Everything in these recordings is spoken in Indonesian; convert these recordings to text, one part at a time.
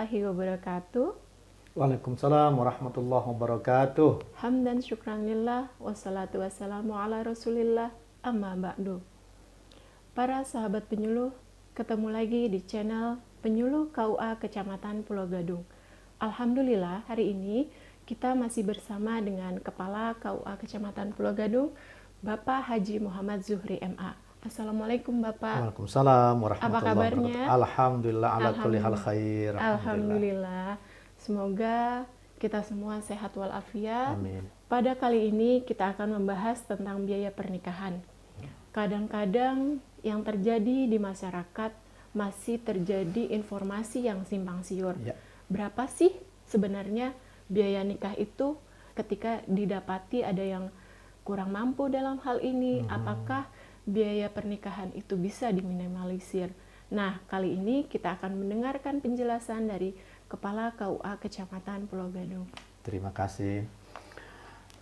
warahmatullahi wabarakatuh. Waalaikumsalam warahmatullahi wabarakatuh. Hamdan syukran lillah, wassalatu wassalamu ala rasulillah, amma ba'du. Para sahabat penyuluh, ketemu lagi di channel Penyuluh KUA Kecamatan Pulau Gadung. Alhamdulillah, hari ini kita masih bersama dengan Kepala KUA Kecamatan Pulau Gadung, Bapak Haji Muhammad Zuhri MA. Assalamualaikum Bapak. Waalaikumsalam warahmatullahi Apa kabarnya? wabarakatuh. Alhamdulillah ala kulli hal khair. Alhamdulillah. Semoga kita semua sehat walafiat. Amin. Pada kali ini kita akan membahas tentang biaya pernikahan. Kadang-kadang yang terjadi di masyarakat masih terjadi informasi yang simpang siur. Ya. Berapa sih sebenarnya biaya nikah itu? Ketika didapati ada yang kurang mampu dalam hal ini, apakah biaya pernikahan itu bisa diminimalisir? Nah, kali ini kita akan mendengarkan penjelasan dari Kepala KUA Kecamatan Pulau Gadung. Terima kasih.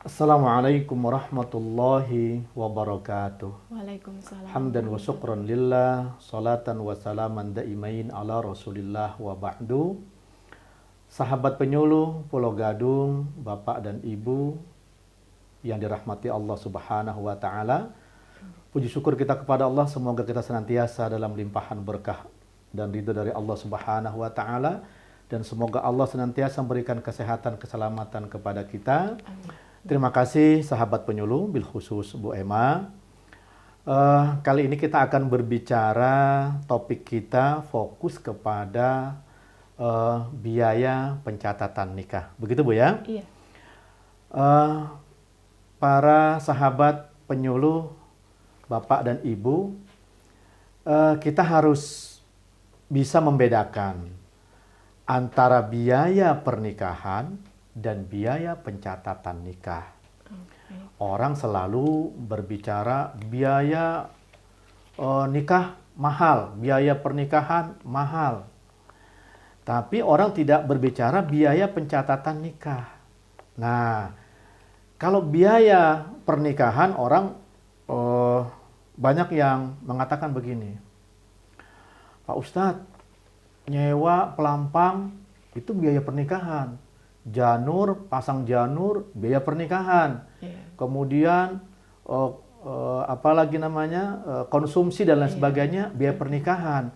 Assalamualaikum warahmatullahi wabarakatuh. Waalaikumsalam. Hamdan wa syukran lillah, salatan wa salaman daimain ala rasulillah wa ba'du. Sahabat penyuluh Pulau Gadung, Bapak dan Ibu yang dirahmati Allah Subhanahu wa Ta'ala, puji syukur kita kepada Allah, semoga kita senantiasa dalam limpahan berkah dan ridho dari Allah Subhanahu wa Ta'ala, dan semoga Allah senantiasa memberikan kesehatan, keselamatan kepada kita. Amin. Terima kasih sahabat penyuluh, bil khusus Bu Emma. Kali ini kita akan berbicara, topik kita fokus kepada biaya pencatatan nikah. Begitu Bu ya? Iya. Para sahabat penyuluh, Bapak dan Ibu, kita harus bisa membedakan antara biaya pernikahan dan biaya pencatatan nikah. Okay. Orang selalu berbicara biaya nikah mahal, biaya pernikahan mahal. Tapi orang tidak berbicara biaya pencatatan nikah. Nah, kalau biaya pernikahan orang banyak yang mengatakan begini, Pak Ustadz, nyewa pelampang itu biaya pernikahan. Janur, pasang janur, biaya pernikahan. Yeah. Kemudian apalagi namanya konsumsi dan lain sebagainya, biaya pernikahan.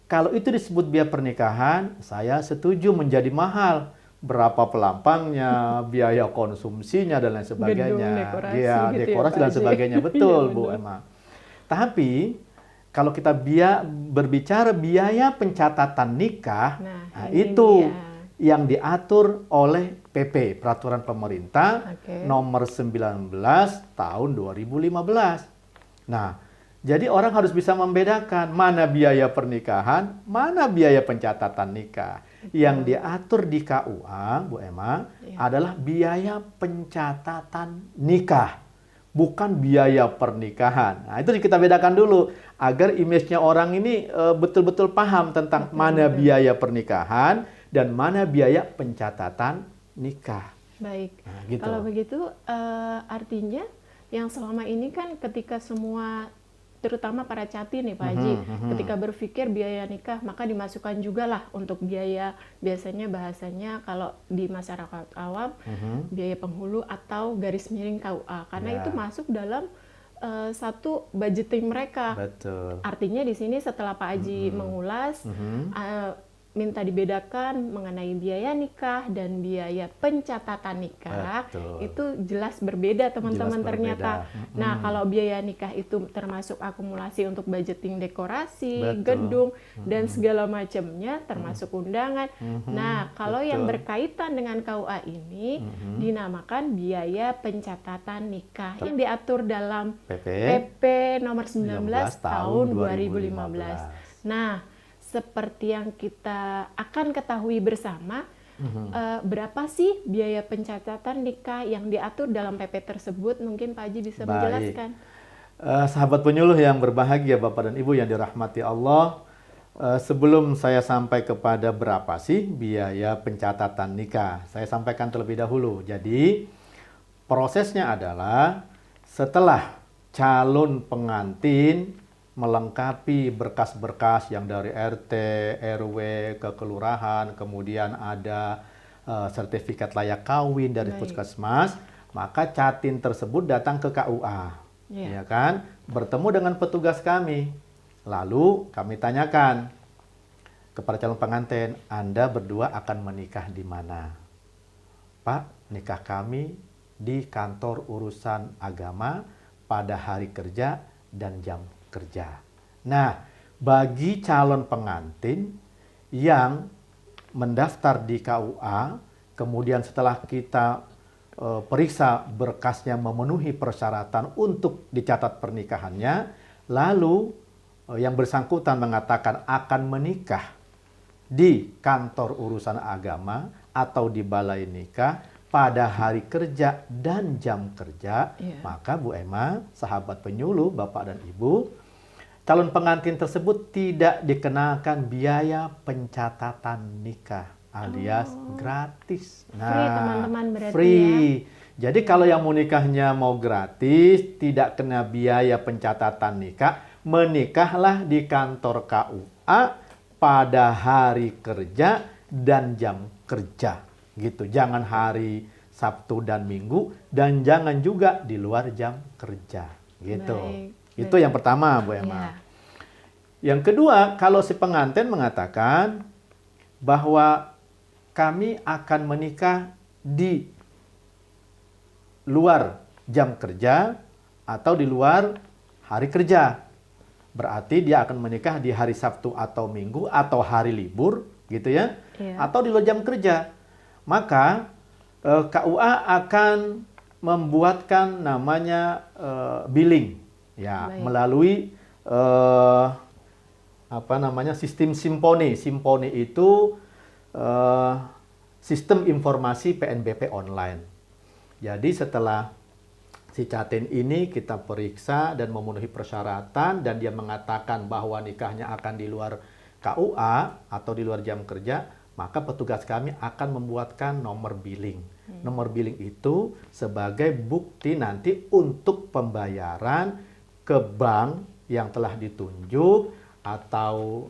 Kalau itu disebut biaya pernikahan, saya setuju menjadi mahal. Berapa pelampangnya, biaya konsumsinya dan lain sebagainya. Gedung, dekorasi, Ya, gitu dekorasi ya, dan Pak sebagainya. Haji. Betul, Iya, Bu benar. Emma. Tapi kalau kita berbicara biaya pencatatan nikah, Nah, ini itu dia. yang diatur oleh PP, Peraturan Pemerintah Oke. Nomor 19 Tahun 2015. Nah, jadi orang harus bisa membedakan mana biaya pernikahan, mana biaya pencatatan nikah. Yang diatur di KUA, Bu Emma, adalah biaya pencatatan nikah, bukan biaya pernikahan. Nah, itu kita bedakan dulu agar image-nya orang ini betul-betul paham tentang mana biaya pernikahan dan mana biaya pencatatan nikah. Baik. Nah, gitu. Kalau begitu artinya yang selama ini kan ketika semua, terutama para cati nih Pak Haji, ketika berpikir biaya nikah maka dimasukkan juga lah untuk biaya, biasanya bahasanya kalau di masyarakat awam biaya penghulu atau garis miring KUA, karena Ya. itu masuk dalam satu budgeting mereka. Betul. Artinya di sini setelah Pak Haji mengulas, minta dibedakan mengenai biaya nikah dan biaya pencatatan nikah. Betul. Itu jelas berbeda teman-teman Jelas ternyata. berbeda. Nah, kalau biaya nikah itu termasuk akumulasi untuk budgeting dekorasi, Betul. gedung, dan segala macamnya, termasuk undangan. Nah, kalau yang Betul. berkaitan dengan KUA ini dinamakan biaya pencatatan nikah yang diatur dalam PP nomor 19 tahun 2015. Nah, seperti yang kita akan ketahui bersama, berapa sih biaya pencatatan nikah yang diatur dalam PP tersebut? Mungkin Pak Haji bisa menjelaskan. Sahabat penyuluh yang berbahagia, Bapak dan Ibu yang dirahmati Allah, sebelum saya sampai kepada berapa sih biaya pencatatan nikah, saya sampaikan terlebih dahulu. Jadi, prosesnya adalah setelah calon pengantin melengkapi berkas-berkas yang dari RT, RW ke kelurahan, kemudian ada sertifikat layak kawin dari puskesmas, maka Catin tersebut datang ke KUA, ya kan, bertemu dengan petugas kami, lalu kami tanyakan kepada calon pengantin, Anda berdua akan menikah di mana? Pak, nikah kami di kantor urusan agama pada hari kerja dan jam kerja. Nah, bagi calon pengantin yang mendaftar di KUA, kemudian setelah kita periksa berkasnya memenuhi persyaratan untuk dicatat pernikahannya, lalu yang bersangkutan mengatakan akan menikah di kantor urusan agama atau di balai nikah pada hari kerja dan jam kerja, maka Bu Emma, sahabat penyuluh, Bapak dan Ibu, calon pengantin tersebut tidak dikenakan biaya pencatatan nikah alias gratis. Nah, free teman-teman berarti free. Jadi kalau yang mau nikahnya mau gratis, tidak kena biaya pencatatan nikah, menikahlah di kantor KUA pada hari kerja dan jam kerja, gitu. Jangan hari Sabtu dan Minggu, dan jangan juga di luar jam kerja, gitu. Itu yang pertama, Bu Emma. Yang kedua, kalau si pengantin mengatakan bahwa kami akan menikah di luar jam kerja atau di luar hari kerja, berarti dia akan menikah di hari Sabtu atau Minggu atau hari libur, gitu ya, atau di luar jam kerja. Maka KUA akan membuatkan namanya billing, ya, melalui sistem Simponi. Simponi itu sistem informasi PNBP online. Jadi setelah si Catin ini kita periksa dan memenuhi persyaratan dan dia mengatakan bahwa nikahnya akan di luar KUA atau di luar jam kerja, maka petugas kami akan membuatkan nomor billing. Nomor billing itu sebagai bukti nanti untuk pembayaran ke bank yang telah ditunjuk atau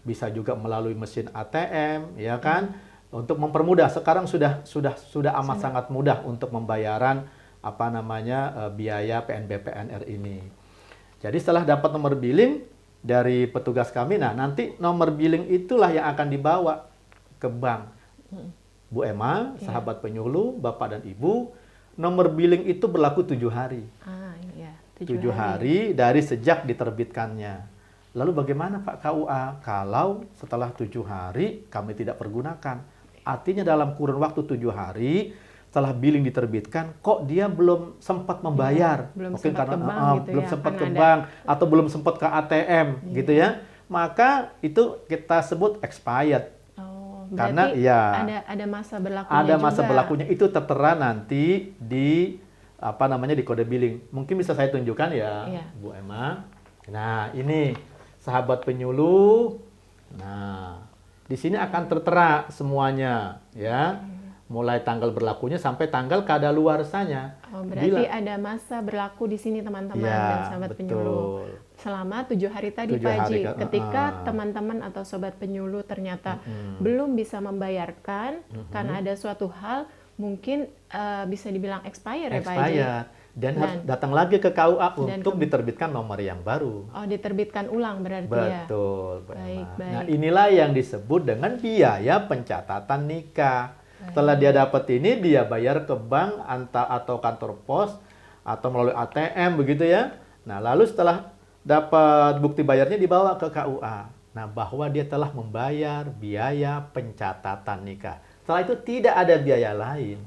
bisa juga melalui mesin ATM, ya kan? Untuk mempermudah, sekarang sudah amat sangat mudah untuk pembayaran biaya PNBP NR ini. Jadi setelah dapat nomor billing dari petugas kami, nah nanti nomor billing itulah yang akan dibawa ke bank. Bu Emma, sahabat penyuluh, Bapak dan Ibu, nomor billing itu berlaku 7 hari. 7 hari dari sejak diterbitkannya. Lalu bagaimana Pak KUA kalau setelah 7 hari kami tidak pergunakan? Artinya dalam kurun waktu 7 hari setelah billing diterbitkan, kok dia belum sempat membayar? Mungkin karena belum sempat ke bank atau belum sempat ke ATM, gitu ya. Maka itu kita sebut expired. Karena ada masa berlakunya. Ada masa berlakunya, itu tertera nanti di di kode billing. Mungkin bisa saya tunjukkan ya, Bu Emma. Nah, ini sahabat penyuluh. Nah, di sini akan tertera semuanya, ya. Mulai tanggal berlakunya sampai tanggal kadaluarsanya. Berarti ada masa berlaku di sini teman-teman dan sahabat penyuluh. Selama 7 hari tadi Pak Haji. Ketika teman-teman atau sobat penyuluh ternyata belum bisa membayarkan karena ada suatu hal mungkin bisa dibilang expired ya Pak Haji. Dan harus datang lagi ke KUA untuk diterbitkan nomor yang baru. Diterbitkan ulang berarti ya? Betul. Nah, inilah yang disebut dengan biaya pencatatan nikah. Setelah dia dapat ini, dia bayar ke bank atau kantor pos atau melalui ATM begitu ya. Nah, lalu setelah dapat bukti bayarnya dibawa ke KUA. Nah, bahwa dia telah membayar biaya pencatatan nikah. Setelah itu tidak ada biaya lain.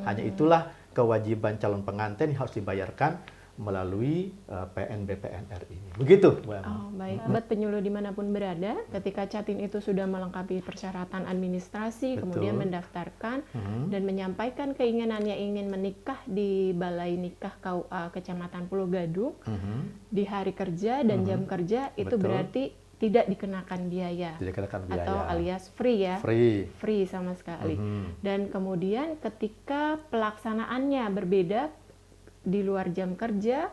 Hanya itulah kewajiban calon pengantin yang harus dibayarkan melalui PNBP NR ini. Begitu, Bu Emma. Baik. Sahabat penyuluh dimanapun berada, ketika Catin itu sudah melengkapi persyaratan administrasi, kemudian mendaftarkan dan menyampaikan keinginannya ingin menikah di Balai Nikah KUA Kecamatan Pulau Gadung di hari kerja dan jam kerja, itu berarti tidak dikenakan biaya. Atau alias free ya. Free sama sekali. Dan kemudian ketika pelaksanaannya berbeda di luar jam kerja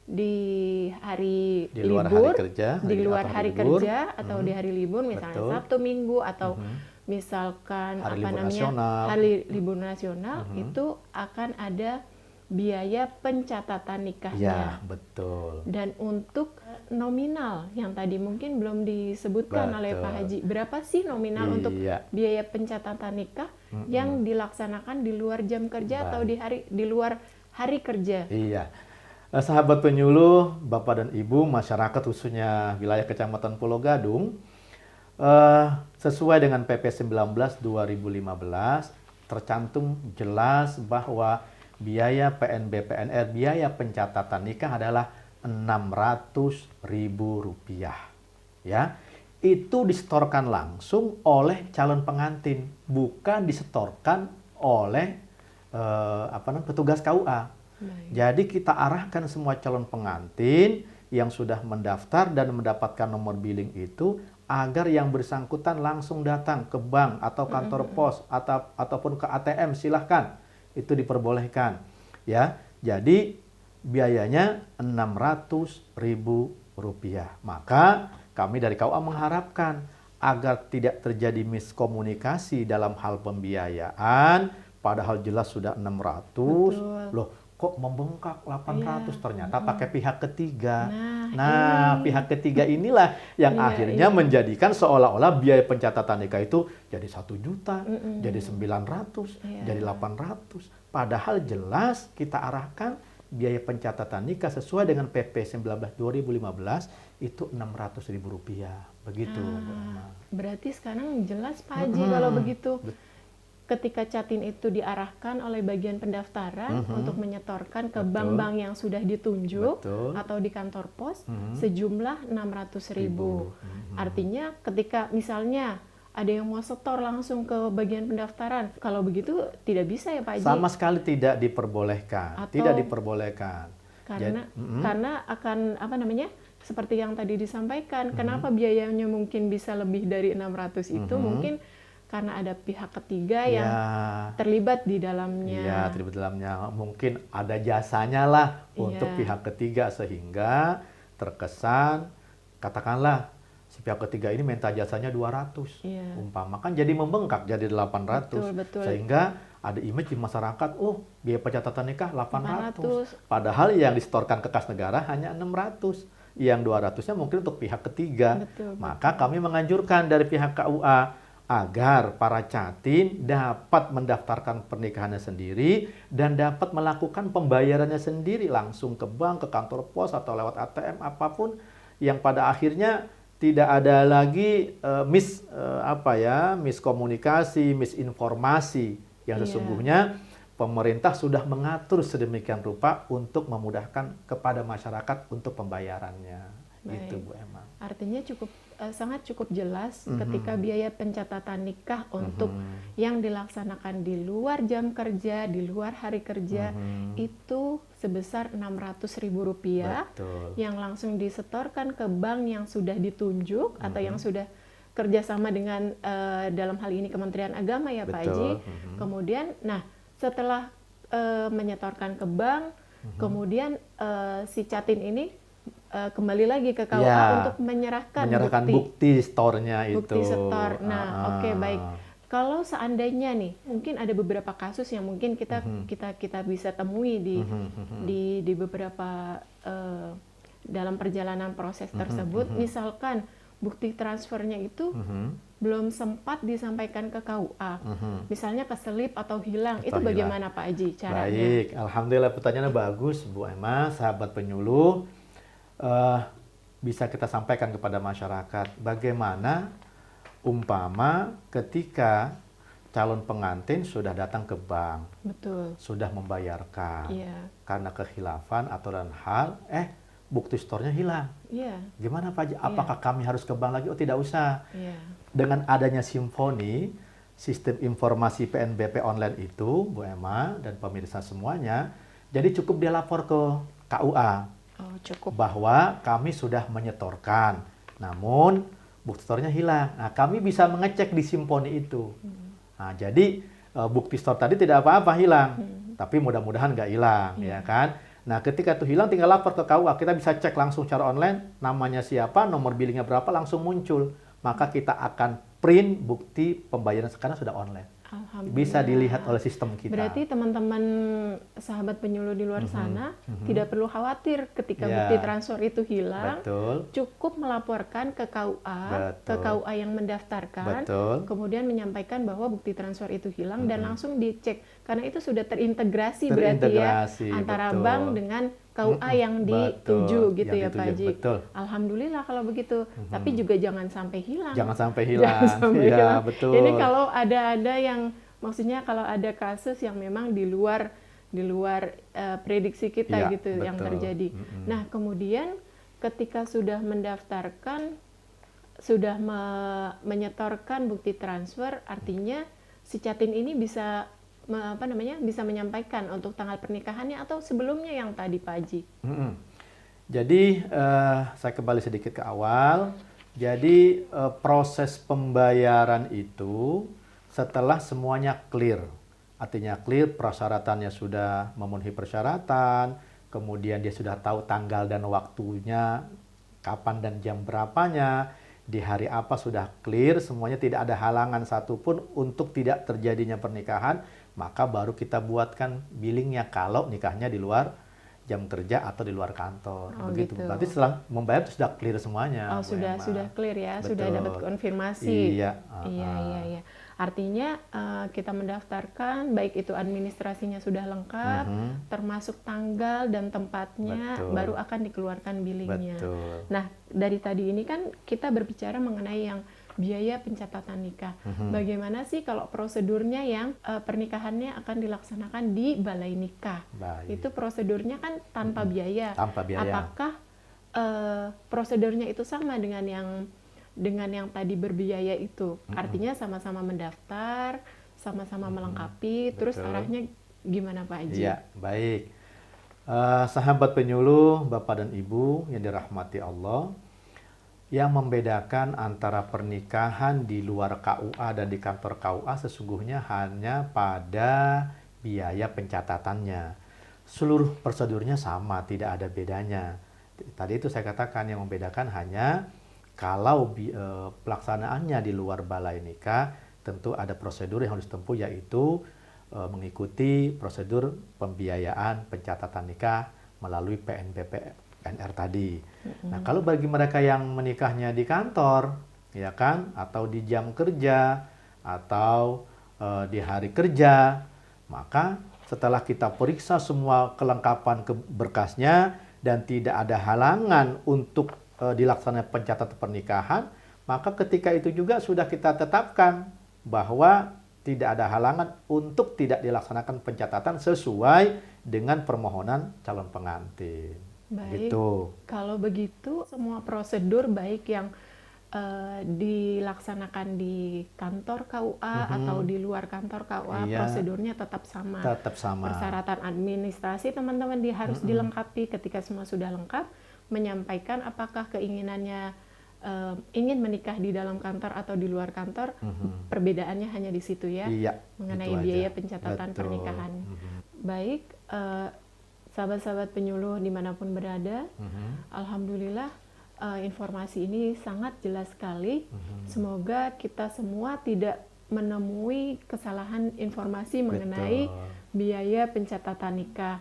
di hari Di luar libur, hari kerja, di luar atau hari libur. kerja atau di hari libur, misalnya Betul. Sabtu Minggu atau misalkan Hari apa libur namanya nasional. hari libur nasional, itu akan ada biaya pencatatan nikahnya. Ya, betul. Dan untuk nominal yang tadi mungkin belum disebutkan oleh Pak Betul. Haji, berapa sih nominal untuk Iya. biaya pencatatan nikah yang dilaksanakan di luar jam kerja atau di luar hari kerja? Iya. Sahabat penyuluh, Bapak dan Ibu, masyarakat khususnya wilayah Kecamatan Pulau Gadung, sesuai dengan PP 19 2015 tercantum jelas bahwa biaya PNB PNR, biaya pencatatan nikah adalah Rp600.000. Ya. Itu disetorkan langsung oleh calon pengantin, bukan disetorkan oleh petugas KUA. Baik. Jadi kita arahkan semua calon pengantin yang sudah mendaftar dan mendapatkan nomor billing itu agar yang bersangkutan langsung datang ke bank atau kantor pos ataupun ke ATM, silahkan, itu diperbolehkan, ya. Jadi biayanya Rp600.000. Maka kami dari KUA mengharapkan agar tidak terjadi miskomunikasi dalam hal pembiayaan, padahal jelas sudah 600, Betul. loh kok membengkak 800, ternyata pakai pihak ketiga. Nah, Pihak ketiga inilah yang akhirnya menjadikan seolah-olah biaya pencatatan nikah itu jadi 1 juta, jadi 900, jadi 800. Padahal jelas kita arahkan biaya pencatatan nikah sesuai dengan PP 19 2015 itu Rp600.000. Begitu, Bu Emma. berarti sekarang jelas Pak Haji kalau begitu. Ketika Catin itu diarahkan oleh bagian pendaftaran untuk menyetorkan ke bank-bank yang sudah ditunjuk Betul. atau di kantor pos sejumlah Rp600.000. Artinya ketika misalnya ada yang mau setor langsung ke bagian pendaftaran, kalau begitu tidak bisa ya Pak Haji? Sama sekali tidak diperbolehkan. Atau- Tidak diperbolehkan. Karena akan apa namanya? Seperti yang tadi disampaikan, kenapa biayanya mungkin bisa lebih dari 600 itu mungkin karena ada pihak ketiga yang terlibat di dalamnya. Iya, terlibat di dalamnya. Mungkin ada jasanya lah untuk Iya. pihak ketiga sehingga terkesan katakanlah si pihak ketiga ini minta jasanya 200. Iya. Umpama kan jadi membengkak jadi 800. Betul. Sehingga ada image di masyarakat, oh biaya pencatatan nikah 800. 800. Padahal yang disetorkan ke kas negara hanya 600. Yang 200-nya mungkin untuk pihak ketiga. Betul. Maka kami menganjurkan dari pihak KUA agar para catin dapat mendaftarkan pernikahannya sendiri dan dapat melakukan pembayarannya sendiri langsung ke bank, ke kantor pos atau lewat ATM apapun yang pada akhirnya tidak ada lagi miskomunikasi, misinformasi yang sesungguhnya pemerintah sudah mengatur sedemikian rupa untuk memudahkan kepada masyarakat untuk pembayarannya. Baik. Gitu Bu Emma. Artinya sangat cukup jelas ketika biaya pencatatan nikah untuk yang dilaksanakan di luar jam kerja, di luar hari kerja itu sebesar Rp600.000 Betul. yang langsung disetorkan ke bank yang sudah ditunjuk atau yang sudah kerjasama dengan dalam hal ini Kementerian Agama ya Pak Haji. Kemudian, setelah menyetorkan ke bank, kemudian si Catin ini kembali lagi ke KUA untuk menyerahkan bukti store-nya itu. Bukti setor. Oke, baik. Kalau seandainya nih, mungkin ada beberapa kasus yang mungkin kita bisa temui di beberapa dalam perjalanan proses tersebut. Misalkan bukti transfernya itu belum sempat disampaikan ke KUA. Misalnya keselip atau hilang. Itu bagaimana Pak Haji caranya? Baik, alhamdulillah pertanyaannya bagus Bu Emma, sahabat penyuluh. Bisa kita sampaikan kepada masyarakat bagaimana umpama ketika calon pengantin sudah datang ke bank, Betul. sudah membayarkan, karena kekhilafan atau dan hal, bukti store-nya hilang. Gimana Pak Haji? Apakah kami harus ke bank lagi? Oh tidak usah. Dengan adanya Simfoni, sistem informasi PNBP online itu, Bu Emma dan pemirsa semuanya, jadi cukup dia lapor ke KUA. Cukup. Bahwa kami sudah menyetorkan, namun bukti store-nya hilang. Nah, kami bisa mengecek di Simfoni itu. Nah, jadi bukti store tadi tidak apa-apa hilang, tapi mudah-mudahan nggak hilang, ya kan? Nah, ketika itu hilang tinggal lapor ke KUA. Kita bisa cek langsung secara online, namanya siapa, nomor billingnya berapa, langsung muncul. Maka kita akan print bukti pembayaran sekarang sudah online. Bisa dilihat oleh sistem kita. Berarti teman-teman sahabat penyuluh di luar sana tidak perlu khawatir ketika bukti transfer itu hilang. Betul. Cukup melaporkan ke KUA, ke KUA yang mendaftarkan, kemudian menyampaikan bahwa bukti transfer itu hilang dan langsung dicek. Karena itu sudah terintegrasi berarti ya antara bank dengan KUA yang dituju gitu ya Pak Haji. Alhamdulillah kalau begitu. Tapi juga jangan sampai hilang. Jangan sampai hilang. Iya, betul. Ini kalau ada yang maksudnya kalau ada kasus yang memang di luar prediksi kita gitu yang terjadi. Nah, kemudian ketika sudah mendaftarkan, sudah menyetorkan bukti transfer, artinya si Catin ini bisa bisa menyampaikan untuk tanggal pernikahannya atau sebelumnya yang tadi Pak Haji. Jadi saya kembali sedikit ke awal. Jadi proses pembayaran itu setelah semuanya clear. Artinya clear, persyaratannya sudah memenuhi persyaratan, kemudian dia sudah tahu tanggal dan waktunya, kapan dan jam berapanya, di hari apa sudah clear, semuanya tidak ada halangan satupun untuk tidak terjadinya pernikahan, maka baru kita buatkan billingnya kalau nikahnya di luar jam kerja atau di luar kantor. Begitu. Berarti setelah membayar sudah clear semuanya. Oh, sudah clear ya, sudah dapat konfirmasi. Iya. Iya. Artinya kita mendaftarkan, baik itu administrasinya sudah lengkap, termasuk tanggal dan tempatnya, baru akan dikeluarkan billingnya. Nah, dari tadi ini kan kita berbicara mengenai yang biaya pencatatan nikah. Bagaimana sih kalau prosedurnya yang pernikahannya akan dilaksanakan di balai nikah? Itu prosedurnya kan tanpa biaya. Apakah prosedurnya itu sama dengan yang tadi berbiaya itu? Artinya sama-sama mendaftar, sama-sama melengkapi, terus arahnya gimana Pak Haji? Iya, baik. Sahabat penyuluh, Bapak dan Ibu yang dirahmati Allah, yang membedakan antara pernikahan di luar KUA dan di kantor KUA sesungguhnya hanya pada biaya pencatatannya. Seluruh prosedurnya sama, tidak ada bedanya. Tadi itu saya katakan yang membedakan hanya kalau pelaksanaannya di luar balai nikah, tentu ada prosedur yang harus ditempuh, yaitu mengikuti prosedur pembiayaan pencatatan nikah melalui PNBP-NR tadi. Nah, kalau bagi mereka yang menikahnya di kantor, ya kan, atau di jam kerja, atau di hari kerja, maka setelah kita periksa semua kelengkapan berkasnya dan tidak ada halangan untuk dilaksanakan pencatatan pernikahan, maka ketika itu juga sudah kita tetapkan bahwa tidak ada halangan untuk tidak dilaksanakan pencatatan sesuai dengan permohonan calon pengantin. Baik, gitu. Kalau begitu semua prosedur baik yang dilaksanakan di kantor KUA atau di luar kantor KUA, prosedurnya tetap sama. Tetap sama. Persyaratan administrasi teman-teman harus dilengkapi. Ketika semua sudah lengkap, menyampaikan apakah keinginannya ingin menikah di dalam kantor atau di luar kantor. Perbedaannya hanya di situ ya, mengenai biaya pencatatan pernikahan. Baik, sahabat-sahabat penyuluh dimanapun berada, alhamdulillah informasi ini sangat jelas sekali. Semoga kita semua tidak menemui kesalahan informasi mengenai biaya pencatatan nikah.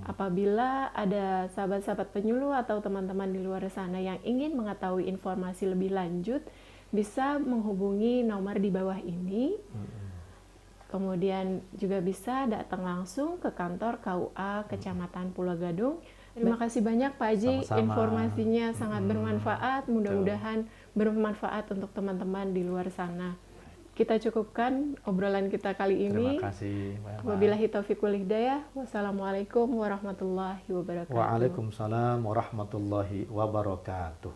Apabila ada sahabat-sahabat penyuluh atau teman-teman di luar sana yang ingin mengetahui informasi lebih lanjut, bisa menghubungi nomor di bawah ini. Kemudian juga bisa datang langsung ke kantor KUA Kecamatan Pulau Gadung. Terima kasih banyak Pak Haji, informasinya sangat bermanfaat, mudah-mudahan bermanfaat untuk teman-teman di luar sana. Kita cukupkan obrolan kita kali ini. Terima kasih. Wabillahi taufiq wal hidayah. Wassalamualaikum warahmatullahi wabarakatuh. Waalaikumsalam warahmatullahi wabarakatuh.